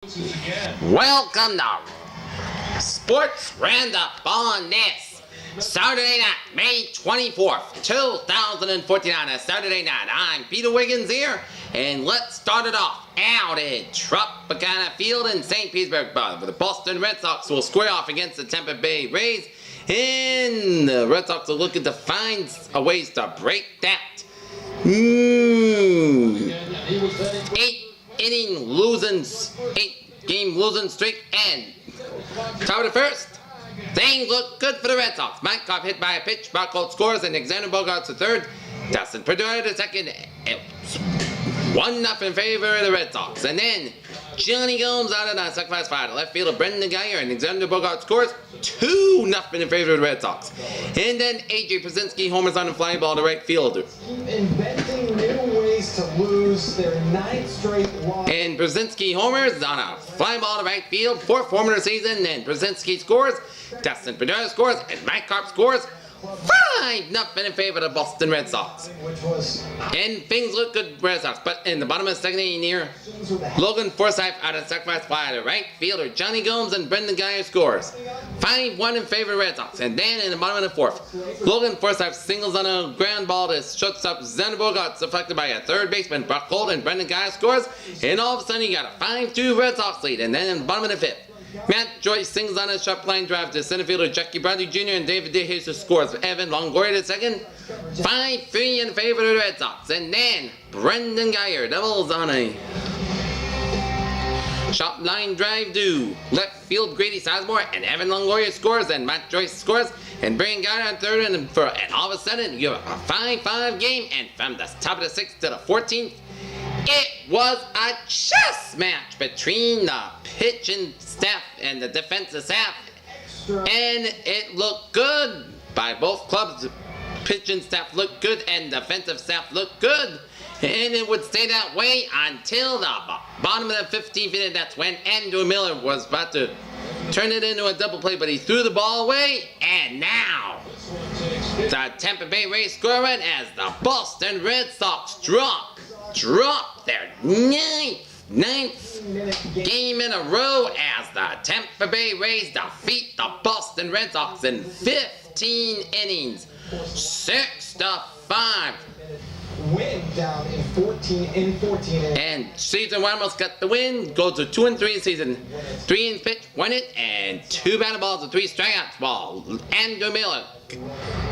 Welcome to Sports Roundup on this Saturday night, May 24th, 2014 on a Saturday night. I'm Peter Wiggins here, and let's start it off out at Tropicana Field in St. Petersburg, where the Boston Red Sox will square off against the Tampa Bay Rays, and the Red Sox are looking to find a ways to break that 8-game losing streak, and top of the first, things look good for the Red Sox. Mike Cobb hit by a pitch, Barcolt scores, and Alexander Bogaerts the third. Dustin Pedroia the second. It's 1-0 in favor of the Red Sox. And then Johnny Gomes out of the sacrifice fly to left fielder Brendan Geyer, and Alexander Bogaerts scores 2-0 in favor of the Red Sox. And then A.J. Przinsky homers on a fly ball to right fielder. Inventing new ways to lose their 9th straight loss. And Przinsky homers on a fly ball to right field, 4th homer of the season, and Przinsky scores, Dustin Pedroia scores, and Mike Cobb scores 5-0 in favor of the Boston Red Sox. And things look good for Red Sox, but in the bottom of the second inning here, Logan Forsythe out of sacrifice fly to right fielder Johnny Gomes, and Brendan Geyer scores 5-1 in favor of Red Sox. And then in the bottom of the fourth, Logan Forsythe singles on a ground ball to shortstop Alexander Bogaerts, deflected by a third baseman Barcolt, and Brendan Geyer scores, and all of a sudden you got a 5-2 Red Sox lead. And then in the bottom of the fifth, Matt Joyce sings on a sharp line drive to center fielder Jackie Bradley Jr., and David DeJesus scores. Evan Longoria the second, 5-3 in favor of the Red Sox. And then Brendan Geyer doubles on a sharp line drive to left field Grady Sizemore, and Evan Longoria scores, and Matt Joyce scores, and Brendan Geyer on third, and all of a sudden you have a 5-5 game. And from the top of the 6th to the 14th, it was a chess match between the pitching staff and the defensive staff, and it looked good by both clubs. Pitching staff looked good and defensive staff looked good, and it would stay that way until the bottom of the 15th inning. That's when Andrew Miller was about to turn it into a double play, but he threw the ball away, and now the Tampa Bay Rays scoring as the Boston Red Sox drop their ninth game in a row as the Tampa Bay Rays defeat the Boston Red Sox in 15 innings, 6-5. Win down in 14 innings. And Cesar Ramos got the win, goes to 2-3 in season. 3 innings pitched, 1 hit, and 2 batted balls and 3 strikeouts. Ball. Andrew Miller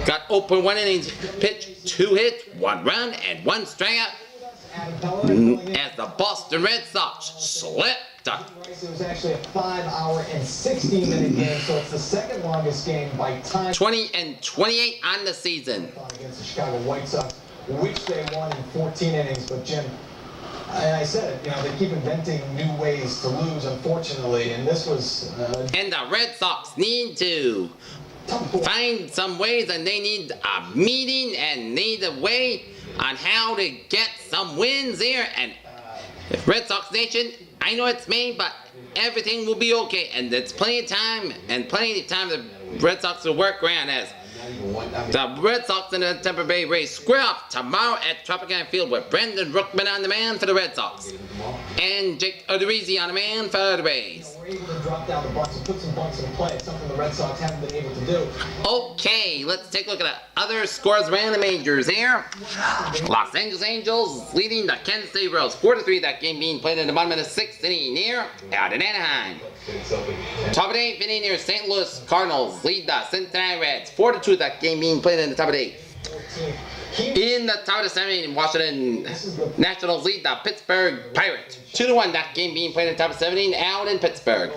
got open 1 innings pitched, 2 hits, 1 run, and 1 strikeout, as the Boston Red Sox slipped up. It was actually a 5-hour and 16-minute game, so it's the second longest game by time. 20-28 on the season. Against the Chicago White Sox, which they won in 14 innings. But Jim, and I said it, they keep inventing new ways to lose, unfortunately, and this was. And the Red Sox need to find some ways, and they need a meeting and need a way on how to get some wins here. And Red Sox Nation, I know it's May, but everything will be okay, and there's plenty of time, and plenty of time the Red Sox will work around as the Red Sox and the Tampa Bay Rays square off tomorrow at Tropicana Field with Brendan Rookman on the man for the Red Sox and Jake Odorizzi on the man for the Rays. We're able to drop down the bunks and put some bunks in play. It's something the Red Sox haven't been able to do. Okay, let's take a look at the other scores around the majors here. Los Angeles Angels leading the Kansas City Royals 4-3. That game being played in the bottom of the 6th inning here out in Anaheim. Top of the 8th inning here, St. Louis Cardinals lead the Cincinnati Reds 4-2. That game being played in the top of the 8th. In the top of the 7th inning, Washington Nationals lead the Pittsburgh Pirates 2-1. That game being played in the top of 7th inning out in Pittsburgh.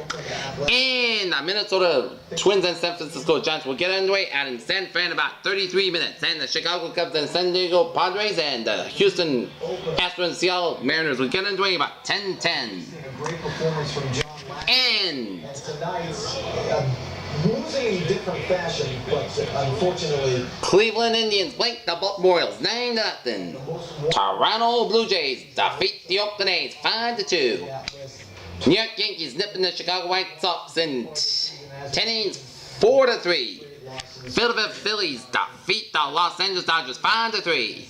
And the Minnesota Twins and San Francisco Giants will get underway out in San Fran in about 33 minutes. And the Chicago Cubs and San Diego Padres and the Houston Astros and Seattle Mariners will get underway about 10:10. And losing in different fashion, but unfortunately, Cleveland Indians blank the Baltimore Orioles 9-0. Toronto Blue Jays defeat the Oakland A's 5-2. New York Yankees nipping the Chicago White Sox in 10 innings 4-3. Philadelphia Phillies defeat the Los Angeles Dodgers 5-3.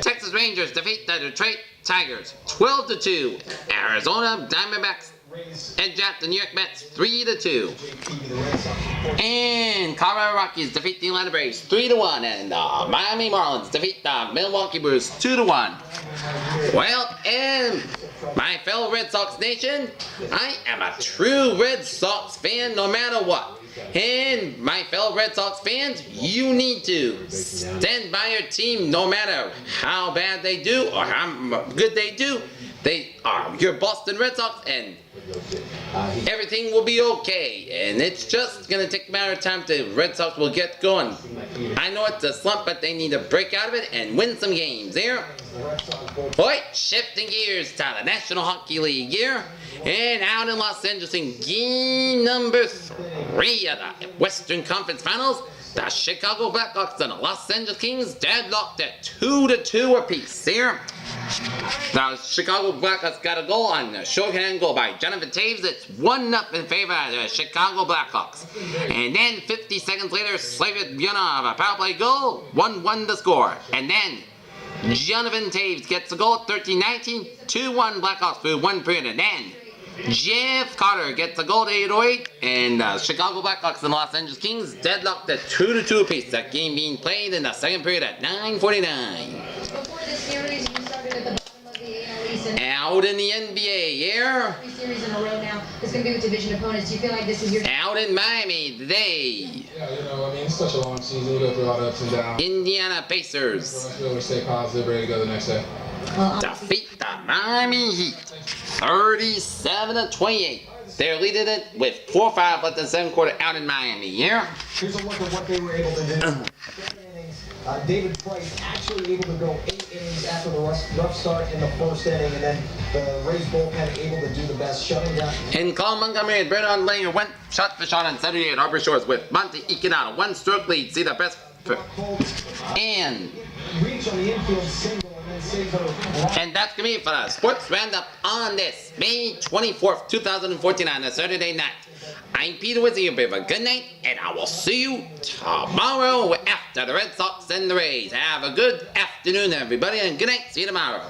Texas Rangers defeat the Detroit Tigers 12-2. Arizona Diamondbacks edge out the New York Mets 3-2. JP, the Red Sox. And Colorado Rockies defeat the Atlanta Braves 3-1, and the Miami Marlins defeat the Milwaukee Brewers 2-1. Well, and my fellow Red Sox nation, I am a true Red Sox fan no matter what. And my fellow Red Sox fans, you need to stand by your team no matter how bad they do or how good they do. They are your Boston Red Sox, and everything will be okay. And it's just going to take a matter of time till the Red Sox will get going. I know it's a slump, but they need to break out of it and win some games here. Alright, shifting gears to the National Hockey League here. And out in Los Angeles in game number 3 of the Western Conference Finals, the Chicago Blackhawks and the Los Angeles Kings deadlocked at 2-2 apiece here. Now, Chicago Blackhawks got a goal on a shorthand goal by Jonathan Taves. It's 1-0 in favor of the Chicago Blackhawks. And then 50 seconds later, Slavic Bjorna of a power play goal, 1-1 to score. And then Jonathan Taves gets a goal at 13-19, 2-1 Blackhawks through 1 period. And then Jeff Carter gets a goal at 8:08, and Chicago Blackhawks and Los Angeles Kings deadlocked at 2-2 apiece. That game being played in the second period at 9:49. Before this series, you started at the bottom of the AL East. Out in the NBA here. 3 series in a row now. It's going to be with division opponents. Do you feel like this is your... Out in Miami today. Yeah, it's such a long season. You go through a lot of ups and downs. Indiana Pacers So I feel we're stay positive, ready to go the next day. defeat the Miami Heat 37-28. They're leading it with 4-5 left in the second quarter out in Miami here. Here's a look at what they were able to do. 7 innings. David Price actually able to go 8 innings after the rough start in the first inning, and then the Rays bullpen able to do the best, shutting down. And Colin Montgomery and Brendan Langer went shot for shot on Saturday at Harbor Shores with Monty eking out a 1-stroke lead. See the best. And Reach on the infield single, and then saves a... And that's going to be it for the Sports Roundup on this May 24th, 2014 on a Saturday night. I'm Peter Wizzy. You have a good night, and I will see you tomorrow after the Red Sox and the Rays. Have a good afternoon, everybody, and good night. See you tomorrow.